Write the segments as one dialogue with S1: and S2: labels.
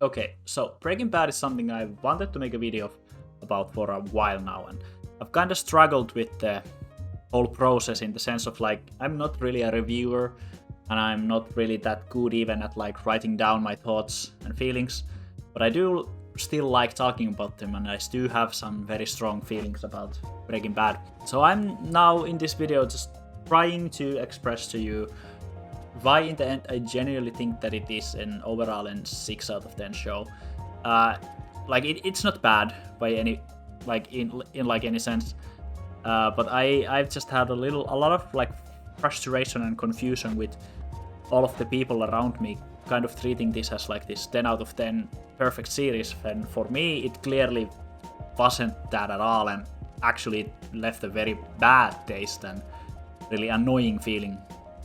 S1: Okay, so Breaking Bad is something I wanted to make a video about for a while now, and I've kind of struggled with the whole process in the sense of like I'm not really a reviewer, and I'm not really that good even at like writing down my thoughts and feelings, but I do still like talking about them, and I do have some very strong feelings about Breaking Bad. So I'm now in this video just trying to express to you why in the end I genuinely think that it is an overall and 6 out of 10 show. It's not bad by any in like any sense, but I've just had a lot of like frustration and confusion with all of the people around me kind of treating this as like this 10 out of 10 perfect series, and for me it clearly wasn't that at all, and actually it left a very bad taste and really annoying feeling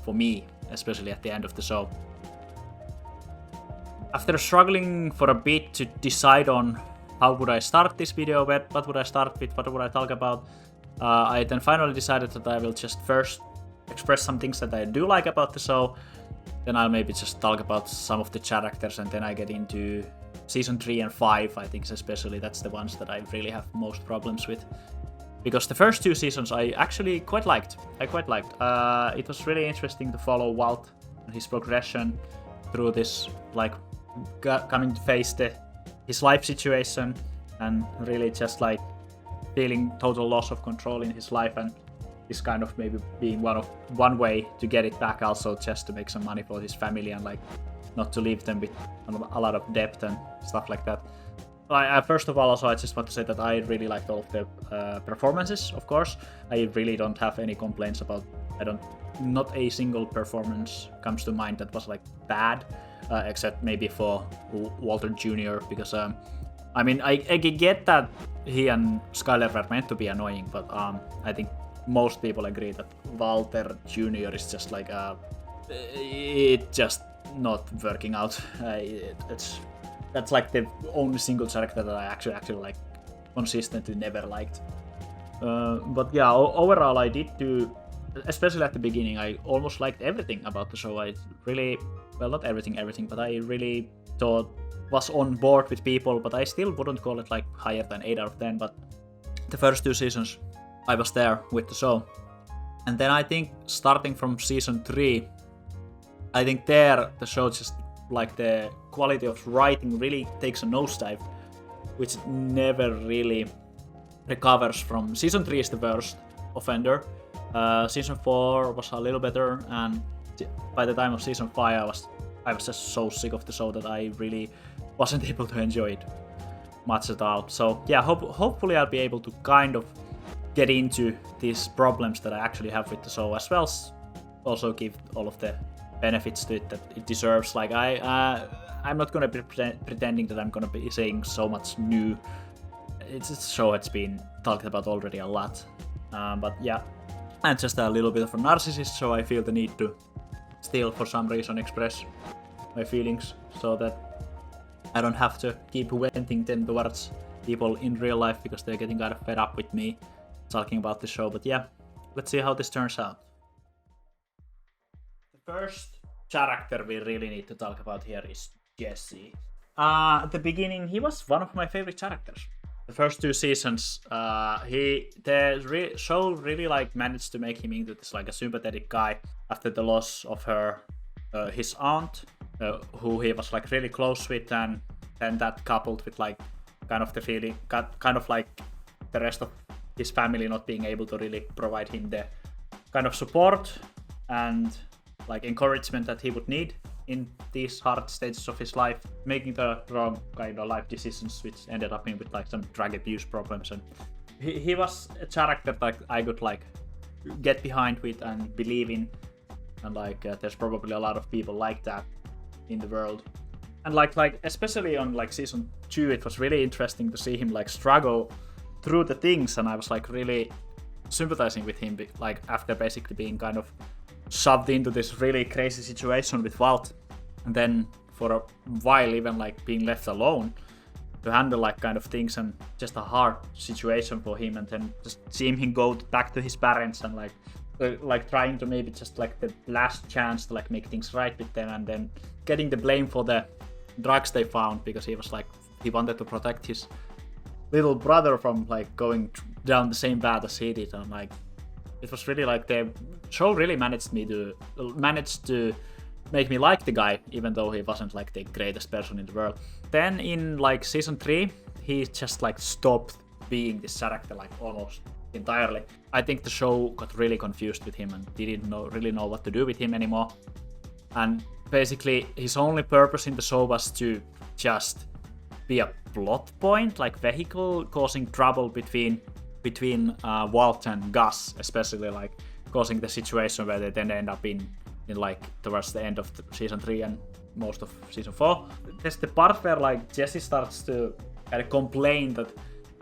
S1: for me, especially at the end of the show. After struggling for a bit to decide on how would I start this video, what would I start with, what would I talk about, I then finally decided that I will just first express some things that I do like about the show, then I'll maybe just talk about some of the characters, and then I get into season 3 and 5, I think especially that's the ones that I really have most problems with. Because the first 2 seasons I actually quite liked. It was really interesting to follow Walt and his progression through this, like, coming to face his life situation, and really just like feeling total loss of control in his life, and this kind of maybe being one way to get it back, also just to make some money for his family and like not to leave them with a lot of debt and stuff like that. First of all, also I just want to say that I really liked all of the performances, of course. I really don't have any complaints about, not a single performance comes to mind that was like bad, except maybe for Walter Jr. because I get that he and Skyler were meant to be annoying, but I think most people agree that Walter Jr. is just like it just not working out. That's like the only single character that I actually like consistently never liked. But yeah, overall I did do, especially at the beginning, I almost liked everything about the show. I really, well, not everything, but I really thought was on board with people, but I still wouldn't call it like higher than 8 out of 10, but the first 2 seasons I was there with the show. And then I think starting from season 3, I think there the show just, like, the quality of writing really takes a nosedive, which never really recovers from. Season 3 is the worst offender. Season 4 was a little better, and by the time of season 5 I was just so sick of the show that I really wasn't able to enjoy it much at all. So yeah, hopefully I'll be able to kind of get into these problems that I actually have with the show, as well as also give all of the benefits to it that it deserves. Like I'm not gonna be pretending that I'm gonna be saying so much new. It's a show that's been talked about already a lot, but yeah, I'm just a little bit of a narcissist, so I feel the need to still for some reason express my feelings so that I don't have to keep venting them towards people in real life because they're getting kind of fed up with me talking about the show. But yeah, let's see how this turns out. The first character we really need to talk about here is Gypsy. At the beginning, he was one of my favorite characters. The first 2 seasons, the show really like managed to make him into this like a sympathetic guy after the loss of his aunt, who he was like really close with, and then that coupled with like kind of the feeling, kind of like the rest of his family not being able to really provide him the kind of support and like encouragement that he would need in these hard stages of his life, making the wrong kind of life decisions, which ended up with like some drug abuse problems. And he was a character that I could like get behind with and believe in, and like there's probably a lot of people like that in the world. And like especially on like season 2, it was really interesting to see him like struggle through the things, and I was like really sympathizing with him, like after basically being kind of shoved into this really crazy situation with Walt, and then for a while even like being left alone to handle like kind of things, and just a hard situation for him, and then just seeing him go back to his parents and like trying to maybe just like the last chance to like make things right with them, and then getting the blame for the drugs they found, because he was like, he wanted to protect his little brother from like going down the same path as he did, and like it was really like the show really managed to make me like the guy, even though he wasn't like the greatest person in the world. Then in like season 3, he just like stopped being this character like almost entirely. I think the show got really confused with him and didn't really know what to do with him anymore. And basically his only purpose in the show was to just be a plot point, like vehicle causing trouble between Walt and Gus, especially like causing the situation where they then end up in like towards the end of season 3 and most of season 4. There's the part where like Jesse starts to kind of complain that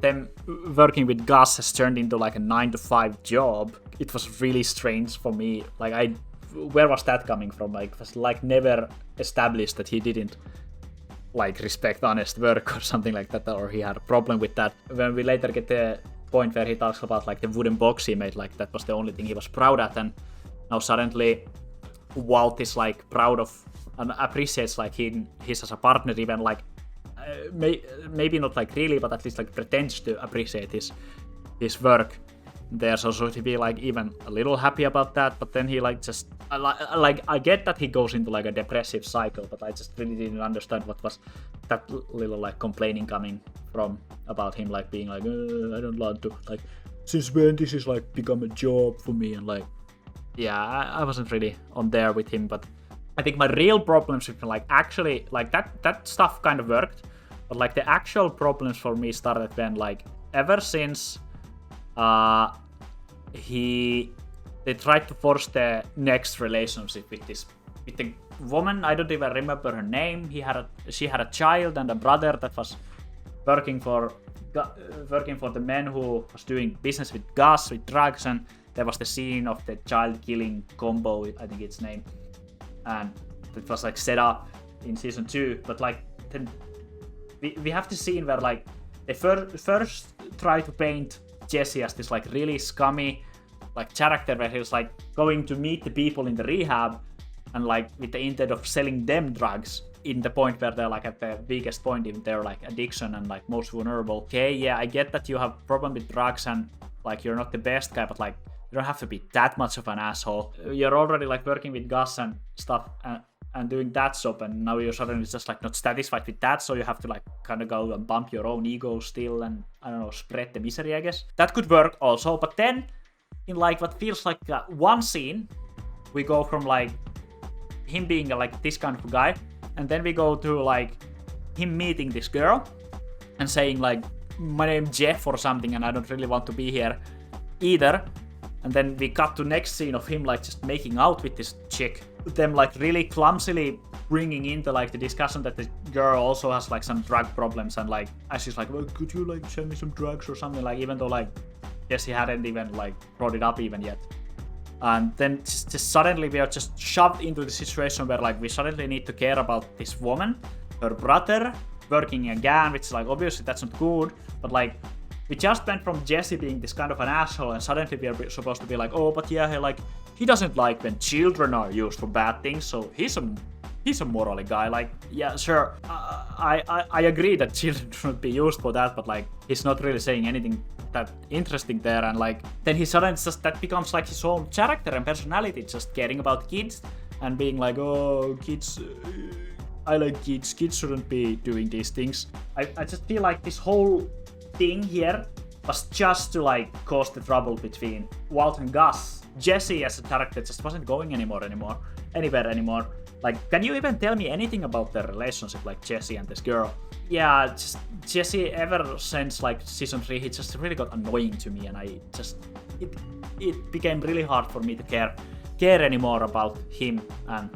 S1: them working with Gus has turned into like a 9-to-5 job. It was really strange for me. Like where was that coming from? Like it was like never established that he didn't like respect honest work or something like that, or he had a problem with that. When we later get the point where he talks about like the wooden box he made, like that was the only thing he was proud at, and now suddenly Walt is like proud of and appreciates like he's as a partner, even like maybe not like really, but at least like pretends to appreciate his work there. So should he be like even a little happy about that? But then he like just like I get that he goes into like a depressive cycle, but I just really didn't understand what was that little like complaining coming from about him like being like I don't want to, like since when this is like become a job for me, and like yeah, I wasn't really on there with him. But I think my real problems with like actually like that stuff kind of worked, but like the actual problems for me started when like ever since they tried to force the next relationship with the woman. I don't even remember her name. She had a child and a brother that was working for the man who was doing business with Gus, with drugs, and there was the scene of the child killing combo, I think its name, and it was like set up in season 2. But like then we have the scene where like they first try to paint Jesse as this like really scummy like character, where he was like going to meet the people in the rehab and like with the intent of selling them drugs in the point where they're like at the weakest point in their like addiction and like most vulnerable. Okay, yeah, I get that you have problem with drugs and like you're not the best guy, but like you don't have to be that much of an asshole. You're already like working with Gus and stuff and doing that job, and now you're suddenly just like not satisfied with that, so you have to like kind of go and bump your own ego still and I don't know, spread the misery, I guess. That could work also, but then in like what feels like one scene, we go from like him being like this kind of a guy, and then we go to like him meeting this girl and saying like my name's Jeff or something and I don't really want to be here either. And then we cut to next scene of him like just making out with this chick, them like really clumsily bringing into like the discussion that the girl also has like some drug problems, and like as she's like, well, could you like send me some drugs or something, like even though like Jesse hadn't even like brought it up even yet. And then just suddenly we are just shoved into the situation where like we suddenly need to care about this woman, her brother working again, which is like obviously that's not good, but like we just went from Jesse being this kind of an asshole, and suddenly we are supposed to be like, oh, but yeah, he doesn't like when children are used for bad things, so he's a morally guy. Like, yeah, sure, I agree that children shouldn't be used for that, but like he's not really saying anything that interesting there, and like then he suddenly just that becomes like his own character and personality, just caring about kids and being like, oh, kids. I like kids. Kids shouldn't be doing these things. I just feel like this whole thing here was just to like cause the trouble between Walt and Gus. Jesse as a character just wasn't going anywhere anymore. Like, can you even tell me anything about their relationship, like Jesse and this girl? Yeah, just Jesse ever since like season 3, he just really got annoying to me, and I just it became really hard for me to care anymore about him and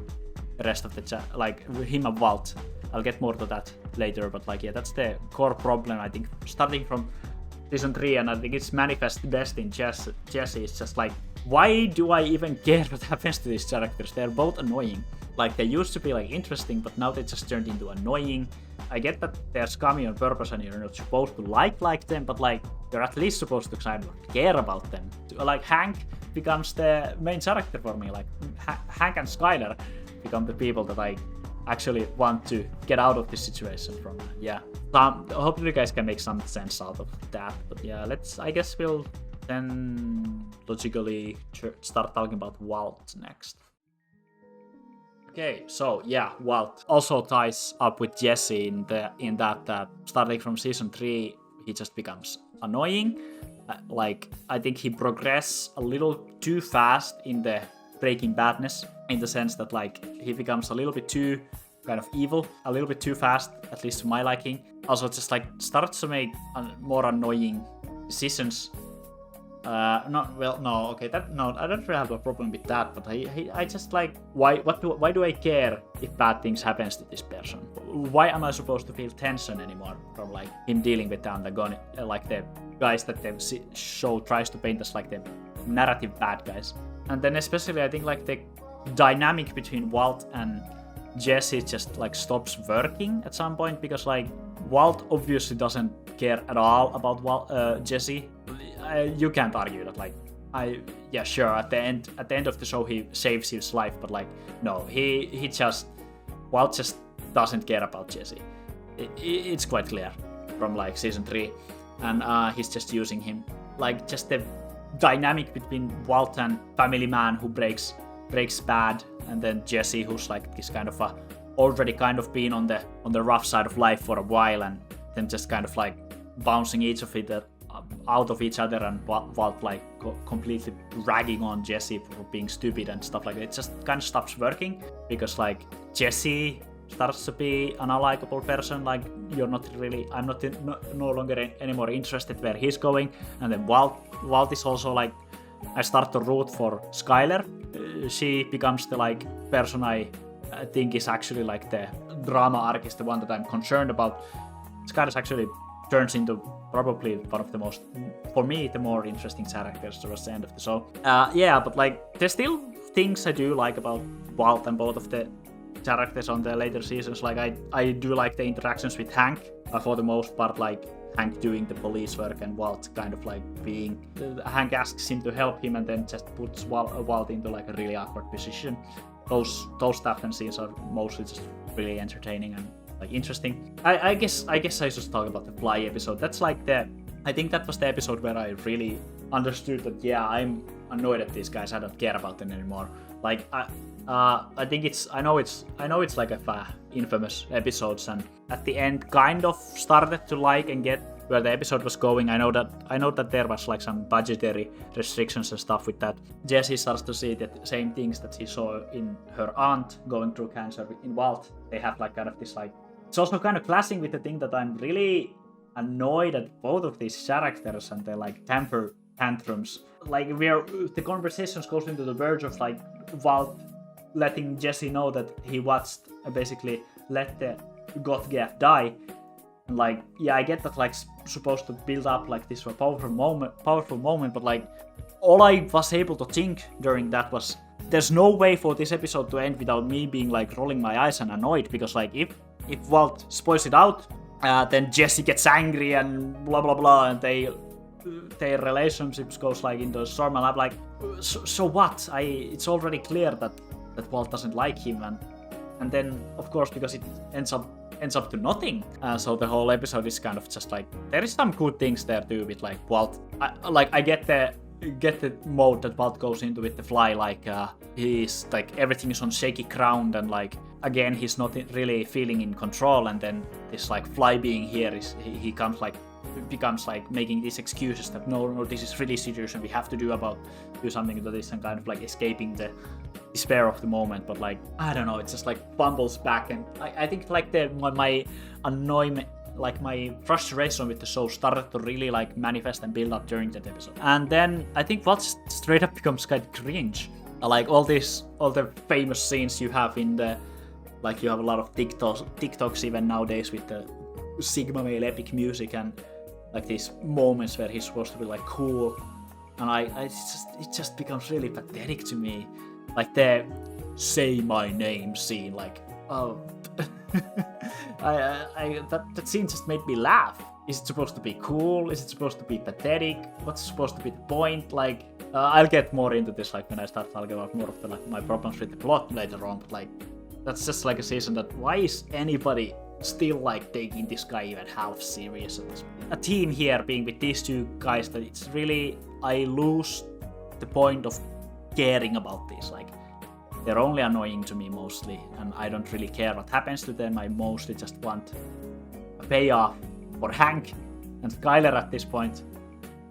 S1: the rest of the like him and Walt. I'll get more to that later, but like, yeah, that's the core problem, I think, starting from season 3, and I think it's manifest best in Jesse. It's just like, why do I even care what happens to these characters? They're both annoying. Like, they used to be like interesting, but now they just turned into annoying. I get that they're scummy on purpose and you're not supposed to like them, but like, you're at least supposed to kind of care about them. Like, Hank becomes the main character for me. Like, Hank and Skyler become the people that I actually want to get out of this situation from. Yeah. Hopefully you guys can make some sense out of that. But yeah, I guess we'll then logically start talking about Walt next. Okay, so yeah, Walt also ties up with Jesse in that starting from season 3, he just becomes annoying. Like, I think he progresses a little too fast in the breaking badness, in the sense that like he becomes a little bit too kind of evil, a little bit too fast, at least to my liking. Also, just like starts to make more annoying decisions. I don't really have a problem with that, but I just like, why do I care if bad things happens to this person? Why am I supposed to feel tension anymore from like him dealing with the antagonist, like the guys that the show tries to paint as like the narrative bad guys? And then especially I think like the dynamic between Walt and Jesse just like stops working at some point, because like Walt obviously doesn't care at all about Jesse. You can't argue that, like, sure, at the end of the show he saves his life, but like, no, Walt just doesn't care about Jesse. It's quite clear from like season 3, and he's just using him. Like, just the dynamic between Walt and family man who breaks bad, and then Jesse, who's like this kind of already kind of been on the rough side of life for a while, and then just kind of like bouncing each of it out of each other, and Walt like completely ragging on Jesse for being stupid and stuff like that. It just kind of stops working, because like Jesse starts to be an unlikable person. Like, I'm not no longer anymore interested where he's going. And then Walt is also like, I start to root for Skyler. She becomes the like person I think is actually like the drama arc, is the one that I'm concerned about. Skyler actually turns into probably one of the most, for me, the more interesting characters towards the end of the show. But like, there's still things I do like about Walt and both of the characters on the later seasons. Like, I do like the interactions with Hank, for the most part, like Hank doing the police work and Walt kind of like Hank asks him to help him and then just puts Walt into like a really awkward position. Those stuff and scenes are mostly just really entertaining and like interesting. I guess I should talk about the Fly episode. That's like I think that was the episode where I really understood that, yeah, I'm annoyed at these guys. I don't care about them anymore. Like, I think I know it's like a infamous episodes, and at the end kind of started to like and get where the episode was going. I know that there was like some budgetary restrictions and stuff with that. Jessie starts to see the same things that she saw in her aunt going through cancer in Walt. They have like kind of this like, it's also kind of clashing with the thing that I'm really annoyed at both of these characters and their like temper tantrums. Like, the conversations goes into the verge of like Walt letting Jesse know that he watched basically let the Goth-Gaff die. And like, yeah, I get that like supposed to build up like this powerful moment, but like all I was able to think during that was, there's no way for this episode to end without me being like rolling my eyes and annoyed, because like if Walt spoils it out, then Jesse gets angry and blah blah blah, and their relationships goes like into a storm, and I'm like, so what? It's already clear that Walt doesn't like him, and then of course, because it ends up to nothing. So the whole episode is kind of just like, there is some good things there too with like Walt. I get the mode that Walt goes into with the Fly, like he's like, everything is on shaky ground, and like again he's not really feeling in control, and then this like Fly being here is he becomes like making these excuses that no, this is really serious and we have to do something to this, and kind of like escaping the despair of the moment. But like, I don't know, it's just like bumbles back, and I think like my annoyment, like my frustration with the show started to really like manifest and build up during that episode. And then I think what straight up becomes kind of cringe. Like all the famous scenes you have in the, like you have a lot of TikToks even nowadays with the Sigma male epic music, and like these moments where he's supposed to be like cool, and it just becomes really pathetic to me. Like the say my name scene, like, oh, that scene just made me laugh. Is it supposed to be cool? Is it supposed to be pathetic? What's supposed to be the point? Like, I'll get more into this like when I start talking about more of the like my problems with the plot later on. But like, that's just like a season that why is anybody still like taking this guy even half serious at this point? A team here being with these two guys that it's really, I lose the point of caring about this. Like, they're only annoying to me mostly, and I don't really care what happens to them. I mostly just want a payoff for Hank and Skyler at this point.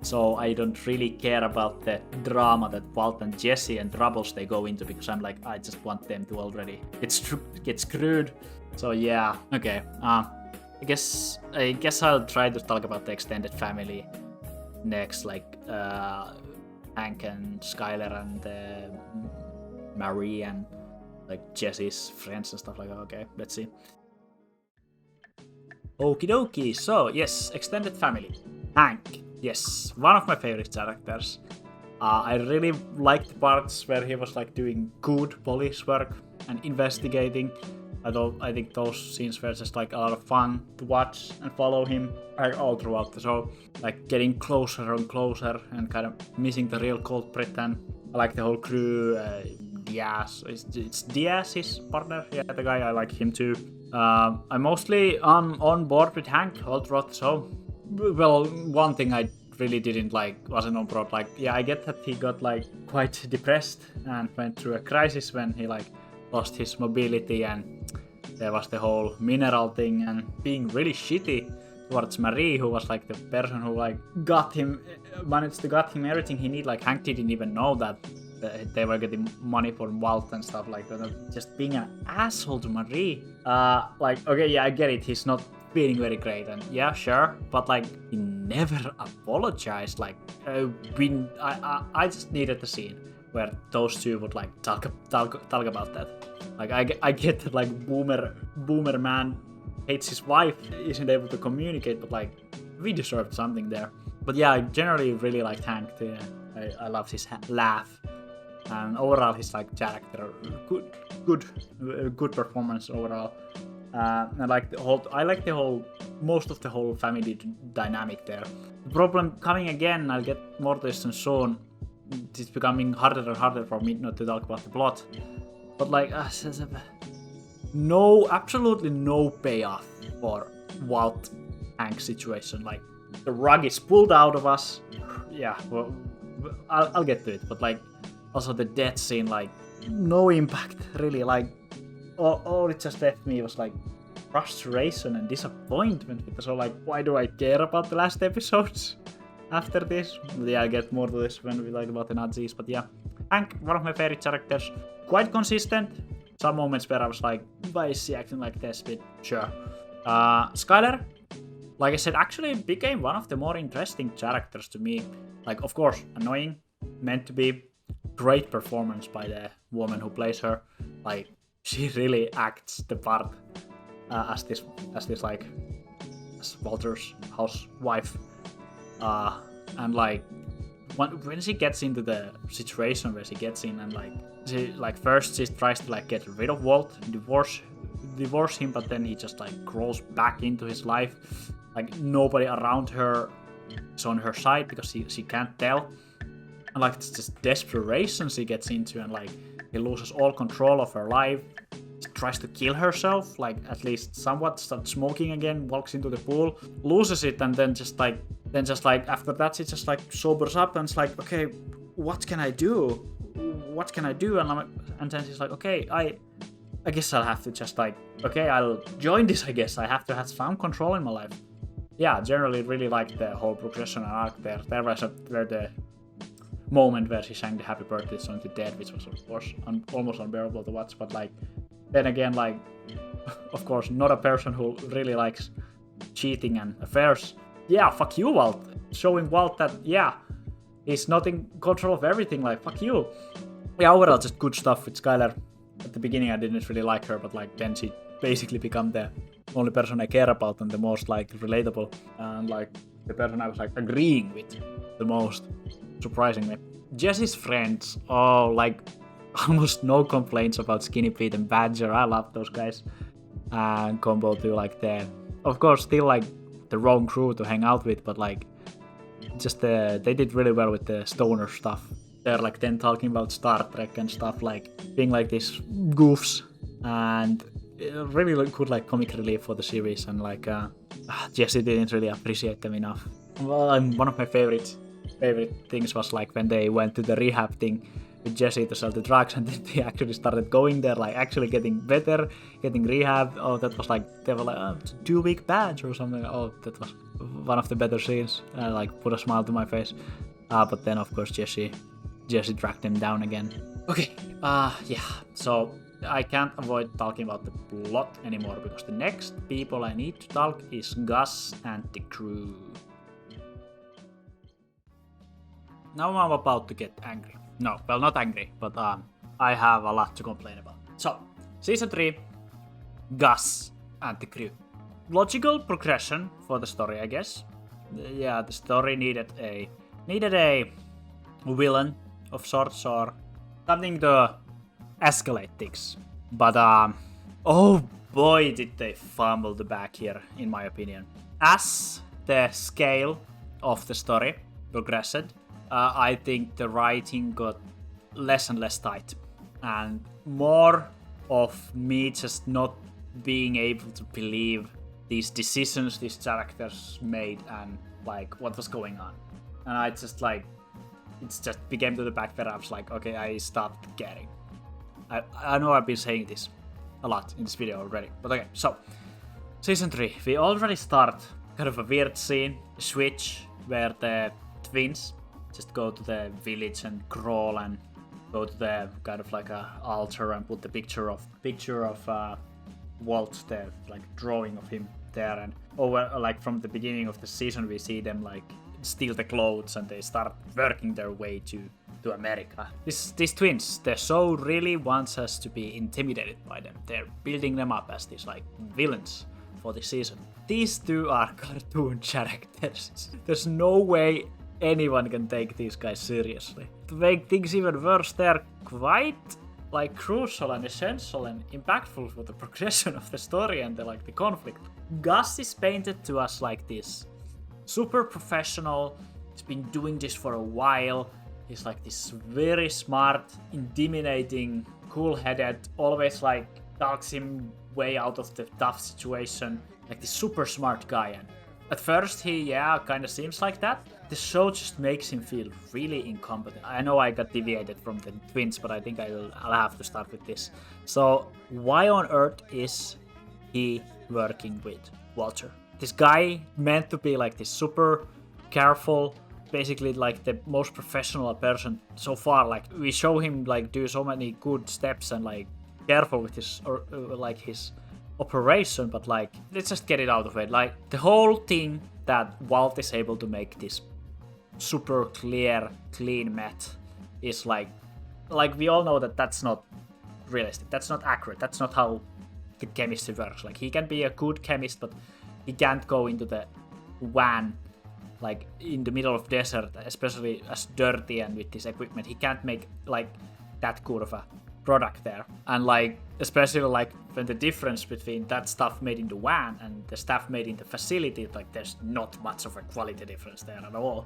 S1: So I don't really care about the drama that Walt and Jesse and troubles they go into, because I'm like, I just want them to already get screwed. So yeah, okay. I guess I'll try to talk about the extended family next, like Hank and Skyler and Marie and like Jesse's friends and stuff like that. Okay, let's see. Okie dokie. So yes, extended family. Hank. Yes, one of my favorite characters. I really liked the parts where he was like doing good police work and investigating. I think those scenes were just like a lot of fun to watch and follow him all throughout the show. Like getting closer and closer and kind of missing the real culprit. And I like the whole crew. Diaz, it's Diaz, his partner. Yeah, the guy, I like him too. I'm mostly on board with Hank all throughout the show. Well, one thing I really didn't like wasn't on board. Like, yeah, I get that he got like quite depressed and went through a crisis when he like lost his mobility, and there was the whole mineral thing and being really shitty towards Marie, who was like the person who like managed to got him everything he needed. Like Hank didn't even know that they were getting money from Walt and stuff like that. Just being an asshole to Marie. Like, okay, yeah, I get it. He's not feeling very great, and yeah, sure, but like he never apologized. Like, I just needed the scene where those two would like talk about that. Like, I get that like boomer man hates his wife, isn't able to communicate, but like we deserved something there. But yeah, I generally really liked Hank too. I loved his laugh, and overall his like character, good performance overall. I like most of the whole family dynamic there. The problem coming again, I'll get more to this soon. It's becoming harder and harder for me not to talk about the plot. But like, absolutely no payoff for Walt Hank situation. Like, the rug is pulled out of us. Yeah, well, I'll get to it. But like, also the death scene, like, no impact really. Like, all it just left me was like frustration and disappointment, because so like, why do I care about the last episodes after this? Yeah, I'll get more to this when we talk about the Nazis. But yeah, Hank, one of my favorite characters, quite consistent. Some moments where I was like, why is he acting like this? But sure. Skyler, like I said, actually became one of the more interesting characters to me. Like, of course, annoying, meant to be. Great performance by the woman who plays her. Like, she really acts the part as Walter's housewife. And like, when she gets into the situation where she gets in, and like first she tries to like get rid of Walt, divorce him, but then he just like crawls back into his life. Like, nobody around her is on her side because she can't tell. And like, it's just desperation she gets into, and like he loses all control of her life. She tries to kill herself, like at least somewhat, starts smoking again, walks into the pool, loses it, and then just like after that she just like sobers up and it's like, okay, what can I do? And then she's like, okay, I guess I'll have to just like, okay, I'll join this. I guess I have to have some control in my life. Yeah, generally really liked the whole progression and arc there. There was the moment where she sang the happy birthday song to Dead, which was of course almost unbearable to watch, but like, then again, like, of course, not a person who really likes cheating and affairs. Yeah, fuck you, Walt. Showing Walt that, yeah, he's not in control of everything, like, fuck you. Yeah, overall, just good stuff with Skyler. At the beginning, I didn't really like her, but like, then she basically became the only person I care about and the most like relatable, and like the person I was like agreeing with the most, surprisingly. Jesse's friends, oh, like, almost no complaints about Skinny Pete and Badger. I love those guys. And combo to like of course, still like the wrong crew to hang out with, but like, just they did really well with the stoner stuff. They're like then talking about Star Trek and stuff, like being like these goofs and really good like comic relief for the series, and like Jesse didn't really appreciate them enough. Well, one of my favorite things was like when they went to the rehab thing with Jesse to sell the drugs, and then they actually started going there, like actually getting better, getting rehab. Oh, that was like, they were like, oh, 2-week badge or something. Oh, that was one of the better scenes. Like put a smile to my face. But then of course Jesse dragged them down again. Okay, yeah, so I can't avoid talking about the plot anymore, because the next people I need to talk is Gus and the crew. Now I'm about to get angry. No, well, not angry, but I have a lot to complain about. So, Season 3, Gus and the crew. Logical progression for the story, I guess. Yeah, the story needed a villain of sorts, or something to escalate things. But oh boy, did they fumble the bag here, in my opinion. As the scale of the story progressed, I think the writing got less and less tight, and more of me just not being able to believe these decisions these characters made and like what was going on. And I just like, it's just became to the back where I was like, okay, I stopped getting. I know I've been saying this a lot in this video already, but okay, so Season 3, we already start kind of a weird scene, a switch, where the twins just go to the village and crawl and go to the kind of like a altar and put the picture of Walt there, like drawing of him there, and over like from the beginning of the season we see them like steal the clothes and they start working their way to America. These twins, the show really wants us to be intimidated by them. They're building them up as these like villains for the season. These two are cartoon characters. There's no way anyone can take these guys seriously. To make things even worse, they're quite like crucial and essential and impactful for the progression of the story and the conflict. Gus is painted to us like this super professional. He's been doing this for a while. He's like this very smart, intimidating, cool-headed, always like talks him way out of the tough situation, like this super smart guy. And at first he kind of seems like that. The show just makes him feel really incompetent. I know I got deviated from the twins, but I think I'll have to start with this. So why on earth is he working with Walter? This guy meant to be like this super careful, basically like the most professional person so far. Like we show him like do so many good steps and like careful with his his operation, but like let's just get it out of it. Like the whole thing that Walt is able to make this super clear, clean meth is like we all know that that's not realistic. That's not accurate. That's not how the chemistry works. Like he can be a good chemist, but he can't go into the van like in the middle of desert, especially as dirty and with this equipment. He can't make like that good of a product there. And like especially like when the difference between that stuff made in the van and the stuff made in the facility, like there's not much of a quality difference there at all.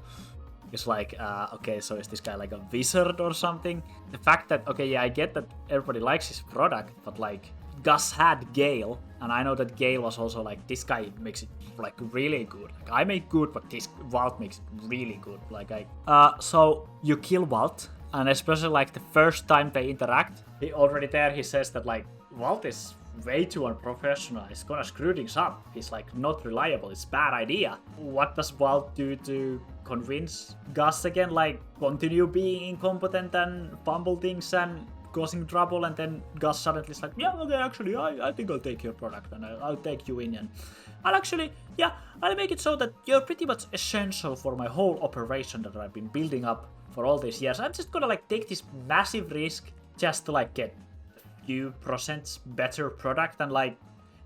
S1: It's like okay, so is this guy like a wizard or something? The fact that I get that everybody likes his product, but like Gus had Gale, and I know that Gale was also like, this guy makes it like really good. Like I make good, but this Walt makes it really good. Like so you kill Walt, and especially like the first time they interact, he says that like Walt is way too unprofessional. He's gonna screw things up. He's like not reliable. It's a bad idea. What does Walt do to convince Gus again? Like continue being incompetent and fumble things and causing trouble, and then Gus suddenly is like, yeah, okay, actually, I think I'll take your product and I'll take you in, and I'll make it so that you're pretty much essential for my whole operation that I've been building up for all these years. I'm just gonna like take this massive risk just to like get a few % better product, and like,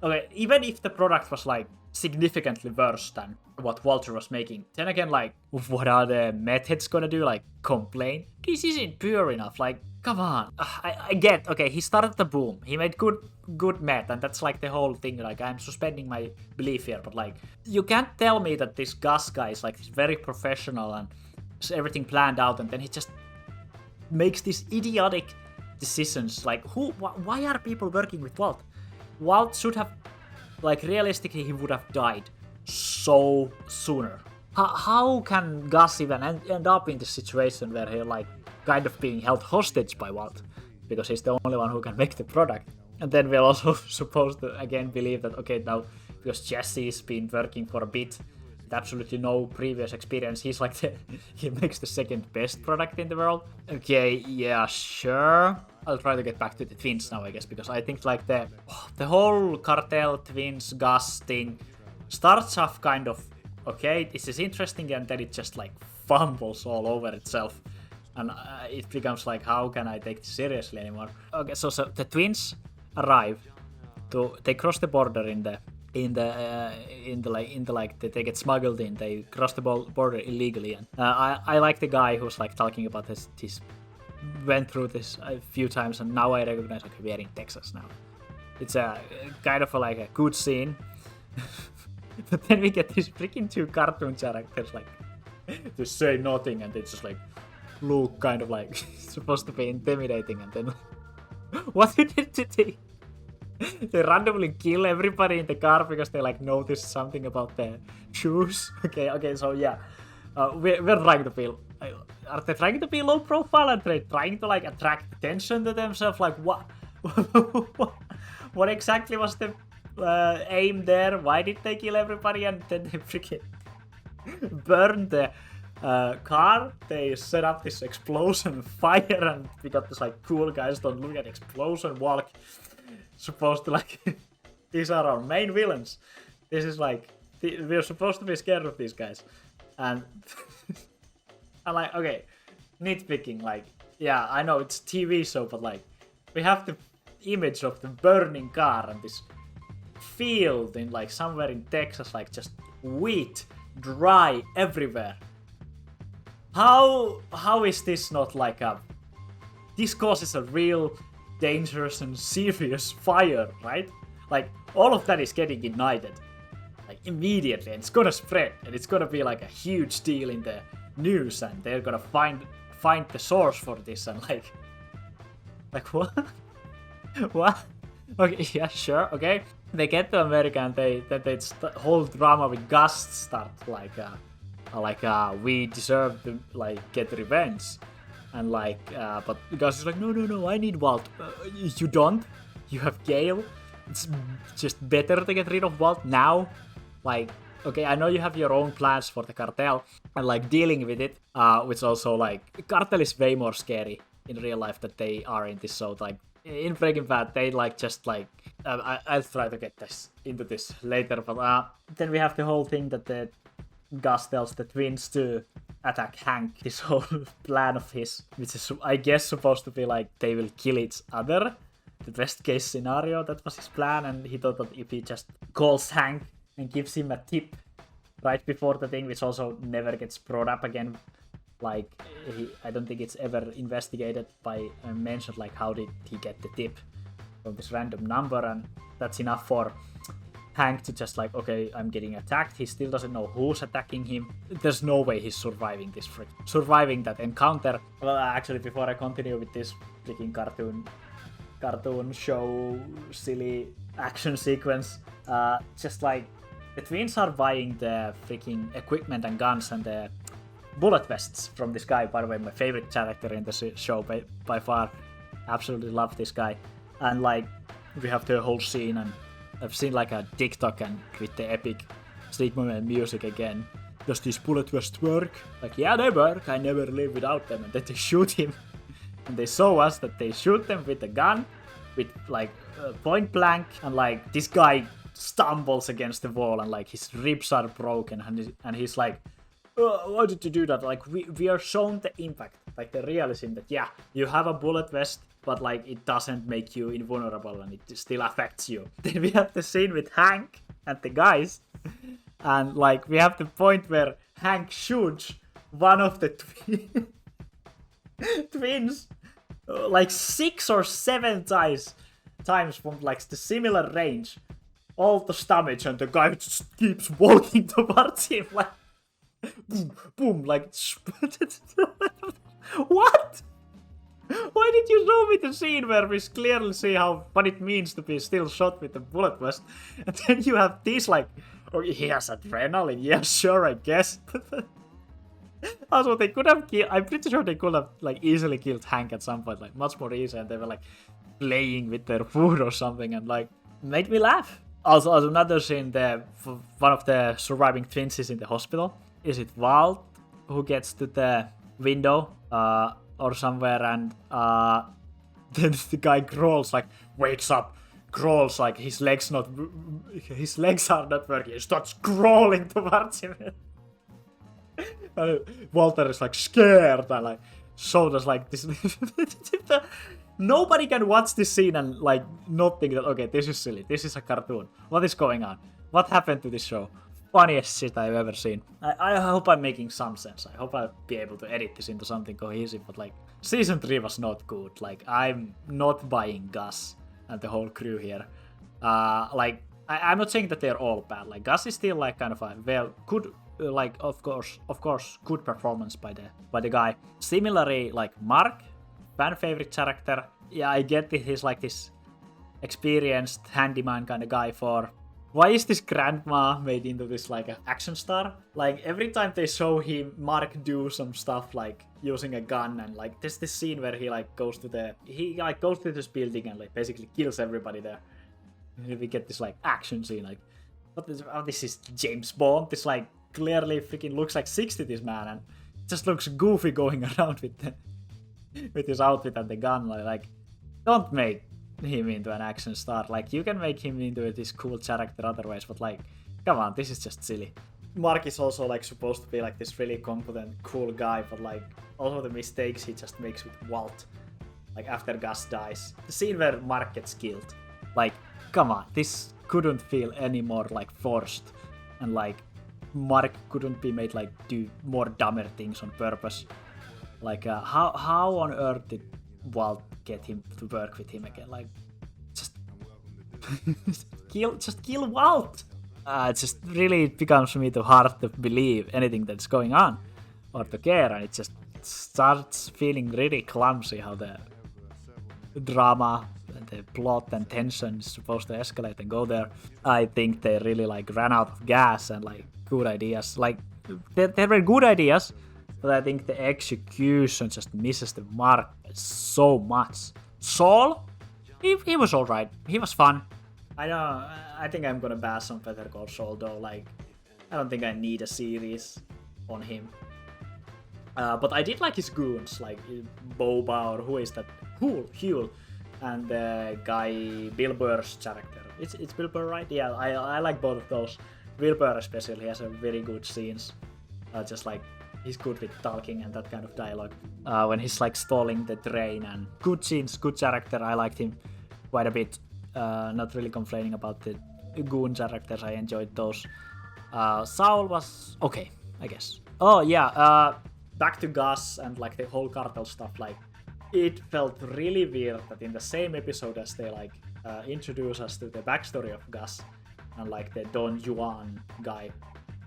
S1: okay, even if the product was like significantly worse than what Walter was making, then again, like, what are the methods gonna do? Like, complain? This isn't pure enough. Like, come on. I get, okay, he started the boom. He made good meth, and that's like the whole thing. Like, I'm suspending my belief here, but like, you can't tell me that this Gus guy is like very professional and everything planned out, and then he just makes this idiotic decisions. Like, why are people working with Walt? Walt should have, like, realistically, he would have died so sooner. How can Gus even end up in this situation where he, like, kind of being held hostage by Walt? Because he's the only one who can make the product. And then we're also supposed to, again, believe that, okay, now, because Jesse's been working for a bit, with absolutely no previous experience, he's like, he makes the second best product in the world. Okay, yeah, sure. I'll try to get back to the twins now, I guess, because I think, like, the whole cartel, twins, Gus thing starts off kind of, okay, this is interesting, and then it just, like, fumbles all over itself. And it becomes like, how can I take this seriously anymore? Okay, so the twins arrive they cross the border they get smuggled in. They cross the border illegally, and I like the guy who's like talking about this went through this a few times, and now I recognize, okay, we are in Texas now. It's a kind of like a good scene. But then we get these freaking two cartoon characters like they say nothing, and it's just like look kind of like supposed to be intimidating, and then what did they randomly kill everybody in the car because they like noticed something about the shoes. Okay, so yeah, we're trying to be, are they trying to be low profile, and they're trying to like attract attention to themselves? Like what what exactly was the aim there? Why did they kill everybody and then they freaking burned the car? They set up this explosion fire, and we got this like cool guys don't look at explosion walk. Supposed to like these are our main villains. This is like we're supposed to be scared of these guys, and I'm like, okay, nitpicking, like, yeah, I know it's TV show, but like we have the image of the burning car and this field in like somewhere in Texas, like just wheat dry everywhere. How is this not like this causes a real dangerous and serious fire, right? Like all of that is getting ignited like immediately, and it's gonna spread, and it's gonna be like a huge deal in the news, and they're gonna find the source for this, and like what? What? Okay, yeah, sure, okay. They get to America, and the whole drama with Gus start like we deserve to like get revenge. And like, but Gus is like, no, I need Walt. You don't? You have Gale? It's just better to get rid of Walt now? Like, okay, I know you have your own plans for the cartel and like dealing with it, which also like, cartel is way more scary in real life than they are in this show. Like, in Breaking Bad, they like just like, I'll try to get into this later, but then we have the whole thing that the Gus tells the twins to attack Hank, this whole plan of his, which is I guess supposed to be like they will kill each other, the best case scenario. That was his plan, and he thought that if he just calls Hank and gives him a tip right before the thing, which also never gets brought up again, like I don't think it's ever investigated by mentioned like how did he get the tip from this random number, and that's enough for Hank to just like, okay, I'm getting attacked. He still doesn't know who's attacking him. There's no way he's surviving that encounter. Well, actually, before I continue with this freaking cartoon show silly action sequence, just like the twins are buying the freaking equipment and guns and the bullet vests from this guy. By the way, my favorite character in the show by far. Absolutely love this guy. And like we have the whole scene, and I've seen like a TikTok and with the epic Sneak Moment music again. Does this bullet vest work? Like, yeah, they work. I never live without them. And then they shoot him. And they show us that they shoot them with a gun, with like point blank. And like this guy stumbles against the wall, and like his ribs are broken. And he's like, why did you do that? Like we are shown the impact, like the realism that yeah, you have a bullet vest, but like it doesn't make you invulnerable and it still affects you. Then we have the scene with Hank and the guys, and like we have the point where Hank shoots one of the twins like 6 or 7 times from like the similar range, all the damage, and the guy just keeps walking towards him like boom, boom, like what? Why did you show me the scene where we clearly see what it means to be still shot with a bullet vest, and then you have these like, oh, he has adrenaline, yeah, sure, I guess. Also, they could have killed, I'm pretty sure they could have like easily killed Hank at some point, like much more easy, and they were like playing with their food or something, and like made me laugh. Also another scene, one of the surviving twins is in the hospital. Is it Walt who gets to the window or somewhere, and then the guy crawls, like wakes up, crawls, like his legs are not working. He starts crawling towards him. And Walter is like scared, and like so does like this. Nobody can watch this scene and like not think that, okay, this is silly, this is a cartoon. What is going on? What happened to this show? Funniest shit I've ever seen. I hope I'm making some sense. I hope I'll be able to edit this into something cohesive, but like season 3 was not good. Like I'm not buying Gus and the whole crew here. Like I'm not saying that they're all bad. Like Gus is still like kind of a good, like of course good performance by the guy. Similarly, like Mark, fan favorite character. Yeah, I get that he's like this experienced handyman kind of guy for. Why is this grandma made into this like an action star? Like every time they show Mark do some stuff like using a gun, and like there's this scene where he goes to this building and like basically kills everybody there. And we get this like action scene, like this is James Bond. This like clearly freaking looks like 60, this man, and just looks goofy going around with his outfit and the gun. Like don't make him into an action star. Like you can make him into this cool character otherwise, but like come on, this is just silly. Mark is also like supposed to be like this really competent cool guy, but like also the mistakes he just makes with Walt, like after Gus dies, the scene where Mark gets killed, like come on, this couldn't feel any more like forced, and like Mark couldn't be made like do more dumber things on purpose. Like how on earth did Walt get him to work with him again? Like just kill Walt. It just really becomes for me too hard to believe anything that's going on or to care, and it just starts feeling really clumsy how the drama and the plot and tension is supposed to escalate and go there. I think they really like ran out of gas and like good ideas. Like there were good ideas, but I think the execution just misses the mark so much. Saul, he was alright. He was fun. I think I'm gonna bash on Better Call Saul though. Like, I don't think I need a series on him. But I did like his goons, like Boba, or who is that? Huel, and the guy Bill Burr's character. It's Bill Burr, right? Yeah, I like both of those. Bill Burr especially has a very good scenes. Just like he's good with talking and that kind of dialogue. When he's like stalling the train, and good scenes, good character. I liked him quite a bit. Not really complaining about the goon characters. I enjoyed those. Saul was okay, I guess. Oh yeah, back to Gus and like the whole cartel stuff. Like, it felt really weird that in the same episode as they like introduce us to the backstory of Gus and like the Don Juan guy,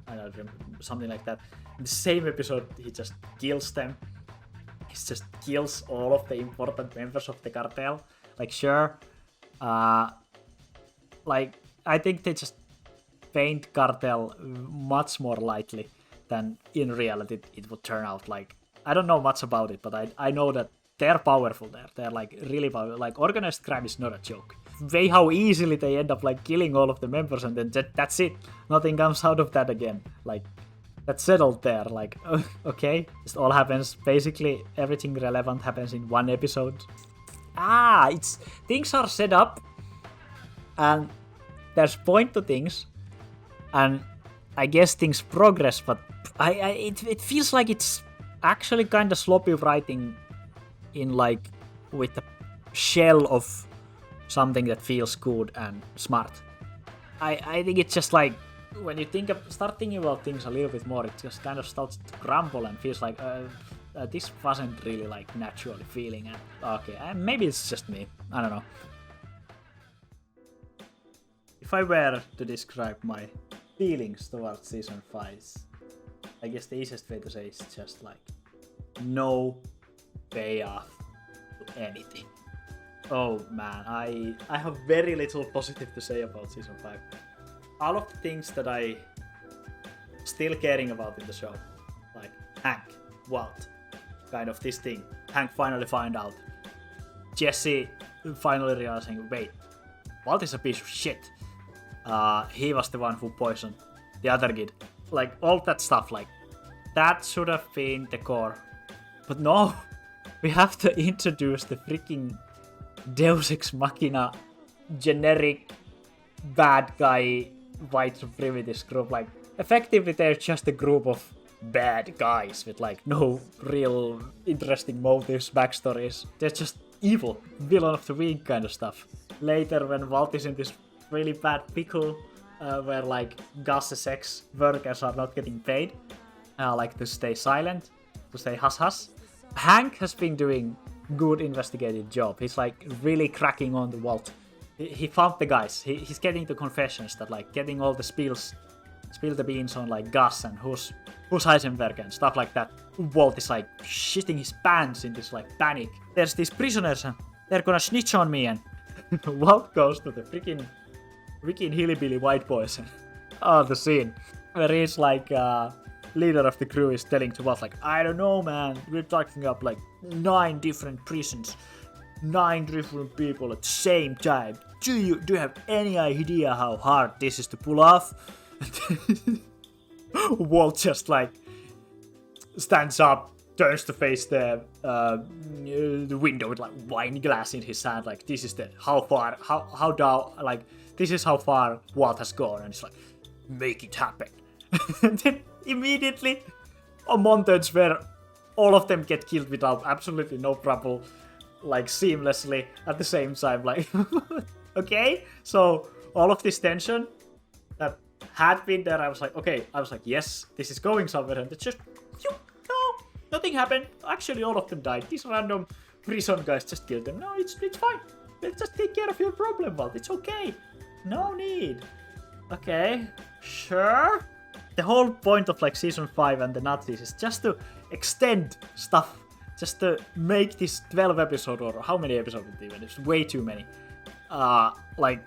S1: I don't remember, something like that. In the same episode, he just kills them. He just kills all of the important members of the cartel. Like, sure. Like, I think they just paint cartel much more lightly than in reality it would turn out. Like, I don't know much about it, but I know that they're powerful there. They're like really powerful. Like, organized crime is not a joke. Way how easily they end up like killing all of the members, and then that's it. Nothing comes out of that again. Like, that's settled there. Like, okay, this all happens. Basically, everything relevant happens in one episode. It's things are set up, and there's point to things, and I guess things progress. But it feels like it's actually kind of sloppy writing in like with a shell of something that feels good and smart. I think it's just like when you start thinking about things a little bit more, it just kind of starts to crumble and feels like this wasn't really like naturally feeling. And okay, maybe it's just me. I don't know. If I were to describe my feelings towards season 5, I guess the easiest way to say is just like no payoff anything. Oh man, I have very little positive to say about season 5. All of the things that I still caring about in the show, like Hank, Walt, kind of this thing. Hank finally find out. Jesse finally realizing, wait, Walt is a piece of shit. He was the one who poisoned the other kid. Like, all that stuff, like, that should have been the core. But no, we have to introduce the freaking Deus Ex Machina generic bad guy white supremacist group. Like, effectively they're just a group of bad guys with like no real interesting motives, backstories. They're just evil, villain of the week kind of stuff. Later when Walt is in this really bad pickle where like Gus's ex-workers are not getting paid, like to stay silent, to stay hush-hush. Hank has been doing good investigative job. He's like really cracking on the Walt. He found the guys. He's getting the confessions that like getting all the spill the beans on like Gus and who's Heisenberg and stuff like that. Walt is like shitting his pants in this like panic. There's these prisoners and they're gonna snitch on me, and Walt goes to the freaking hillbilly white boys. The scene where he's like leader of the crew is telling to Walt like, I don't know man, we're talking up like 9 different prisons, 9 different people at the same time. Do you have any idea how hard this is to pull off? Walt just like stands up, turns to face the window with like wine glass in his hand, like this is the how down, like this is how far Walt has gone, and it's like, make it happen. And then immediately a montage where all of them get killed without absolutely no trouble, like seamlessly at the same time, like okay, so all of this tension that had been there, I was like, yes, this is going somewhere, and it's just, no, nothing happened. Actually, all of them died. These random prison guys just killed them. No, it's fine. Let's just take care of your problem, Walt. It's okay. No need. Okay, sure. The whole point of like season 5 and the Nazis is just to extend stuff, just to make this 12 episode, or how many episodes even? It's way too many. Like,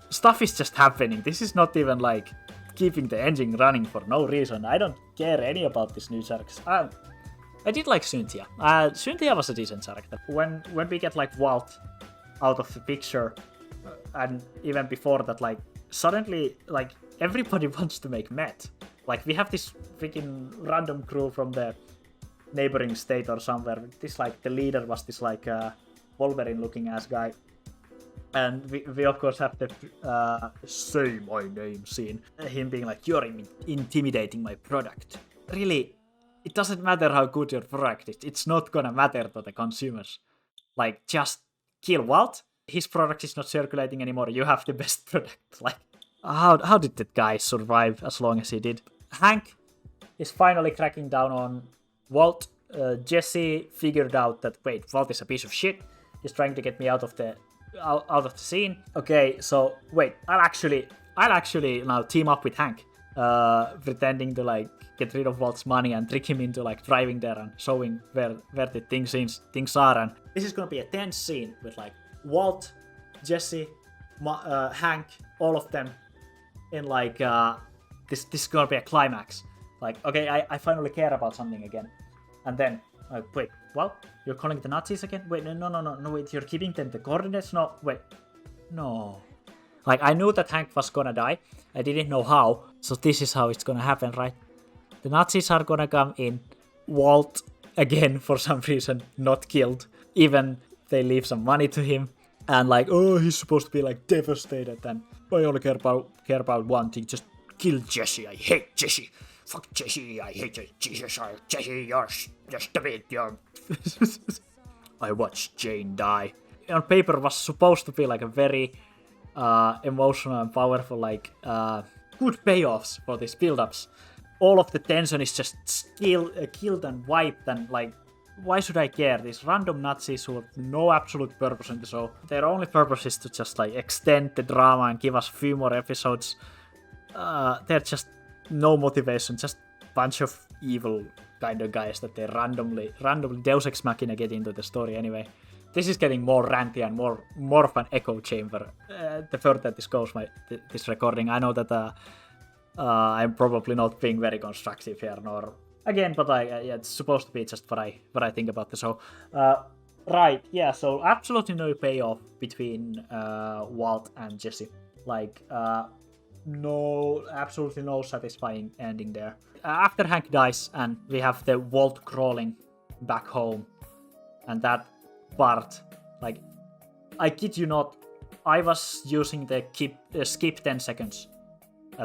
S1: stuff is just happening. This is not even like keeping the engine running for no reason. I don't care any about this new characters. I did like Cynthia. Cynthia was a decent character. When we get like Walt out of the picture, and even before that, like suddenly like everybody wants to make meth. Like we have this freaking random crew from the neighboring state or somewhere. This like the leader was this like Wolverine looking ass guy. And we of course have the say my name scene. Him being like, you're intimidating my product. Really, it doesn't matter how good your product is. It's not gonna matter to the consumers. Like, just kill Walt. His product is not circulating anymore. You have the best product. Like, how did that guy survive as long as he did? Hank is finally cracking down on Walt. Jesse figured out that, wait, Walt is a piece of shit. He's trying to get me out of the scene. Okay, so wait, I'll actually now team up with Hank, pretending to like get rid of Walt's money and trick him into like driving there and showing where the things are. And this is gonna be a tense scene with like Walt, Jesse, Hank, all of them in like this is gonna be a climax. Like, okay, I finally care about something again. And then wait, what? You're calling the Nazis again? Wait, no, wait, you're giving them the coordinates? No, wait, no. Like, I knew that Hank was gonna die. I didn't know how, so this is how it's gonna happen, right? The Nazis are gonna come in. Walt, again, for some reason, not killed. Even they leave some money to him. And like, oh, he's supposed to be like devastated. And I only care about one thing, just kill Jesse. I hate Jesse. Fuck Jesse, I hate you. Jesus, Jesse, you're stupid, you're... I watched Jane die. On paper, was supposed to be like a very emotional and powerful, like, good payoffs for these build-ups. All of the tension is just killed and wiped, and like, why should I care? These random Nazis who have no absolute purpose in the show. Their only purpose is to just like extend the drama and give us a few more episodes. They're just no motivation, just bunch of evil kind of guys that they randomly Deus Ex Machina get into the story anyway. this is getting more ranty and more of an echo chamber. The further that this goes, this recording, I know that I'm probably not being very constructive here, nor again, but it's supposed to be just what I think about the show. Right, yeah. So absolutely no payoff between Walt and Gypsy. Like, absolutely no satisfying ending there. After Hank dies, and we have the Walt crawling back home, and that part, like, I kid you not, I was using the skip 10 seconds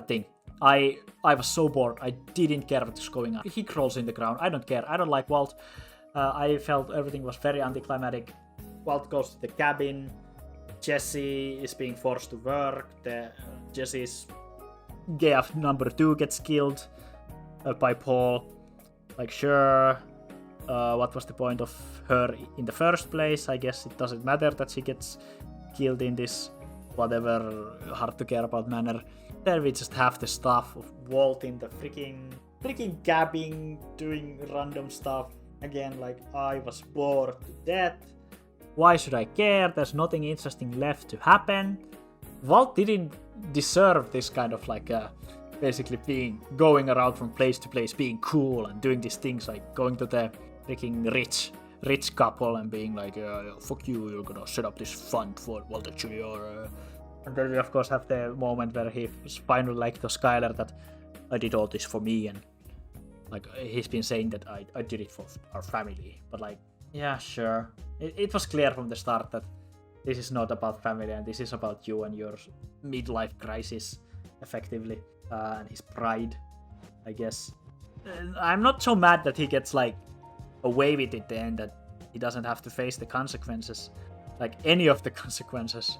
S1: thing. I was so bored. I didn't care what was going on. He crawls in the ground. I don't care. I don't like Walt. I felt everything was very anticlimactic. Walt goes to the cabin. Jesse is being forced to work. Jesse's GF number 2 gets killed by Paul. Like, sure. What was the point of her in the first place? I guess it doesn't matter that she gets killed in this whatever hard to care about manner. Then we just have the stuff of Walt in the freaking cabin doing random stuff. Again, like, I was bored to death. Why should I care? There's nothing interesting left to happen. Walt didn't deserve this kind of like basically going around from place to place, being cool and doing these things, like going to the freaking rich couple and being like, fuck you, you're gonna set up this fund for Walter Jr. And then we of course have the moment where he finally like to Skylar that I did all this for me, and like he's been saying that I did it for our family. But like, yeah, sure. It was clear from the start that this is not about family and this is about you and your midlife crisis, effectively, and his pride, I guess. I'm not so mad that he gets like away with it then, that he doesn't have to face the consequences, like any of the consequences.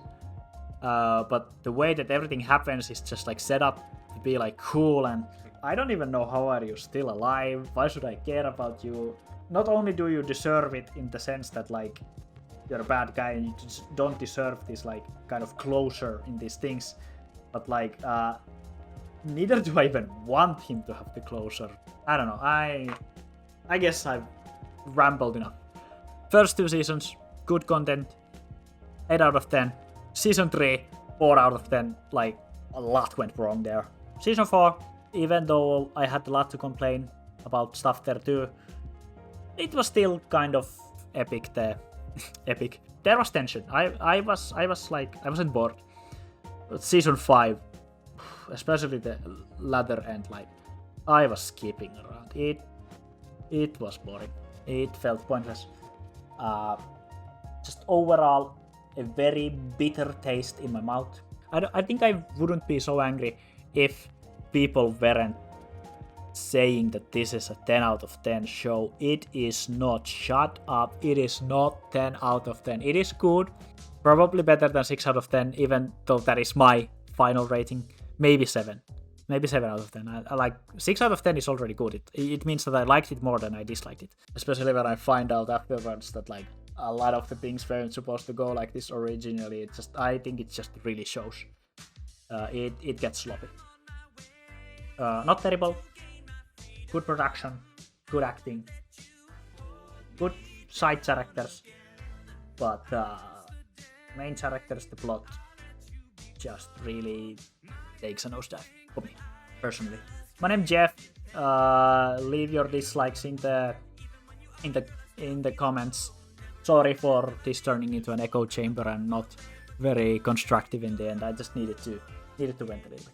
S1: But the way that everything happens is just like set up to be like cool, and I don't even know how are you still alive. Why should I care about you? Not only do you deserve it in the sense that like you're a bad guy and you just don't deserve this like kind of closure in these things, but like neither do I even want him to have the closure. I don't know. I guess I've rambled enough. First 2 seasons, good content, 8 out of 10. Season 3, 4 out of 10. Like, a lot went wrong there. Season 4, even though I had a lot to complain about stuff there too, it was still kind of epic there. Epic. There was tension. I wasn't bored. But season 5, especially the latter end, like, I was skipping around. It was boring. It felt pointless. Just overall, a very bitter taste in my mouth. I think I wouldn't be so angry if people weren't saying that this is a 10 out of 10 show. It is not. Shut up. It is not 10 out of 10. It is good. Probably better than 6 out of 10, even though that is my final rating. Maybe 7. Maybe 7 out of 10. I like 6 out of 10 is already good. It means that I liked it more than I disliked it. Especially when I find out afterwards that like a lot of the things weren't supposed to go like this originally. I think it just really shows. It gets sloppy. Not terrible. Good production. Good acting. Good side characters. But main characters, the plot, just really takes a nosedive for me, personally. My name's Jeff. Leave your dislikes in the comments. Sorry for this turning into an echo chamber and not very constructive in the end. I just needed to vent a little bit.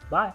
S1: Bye.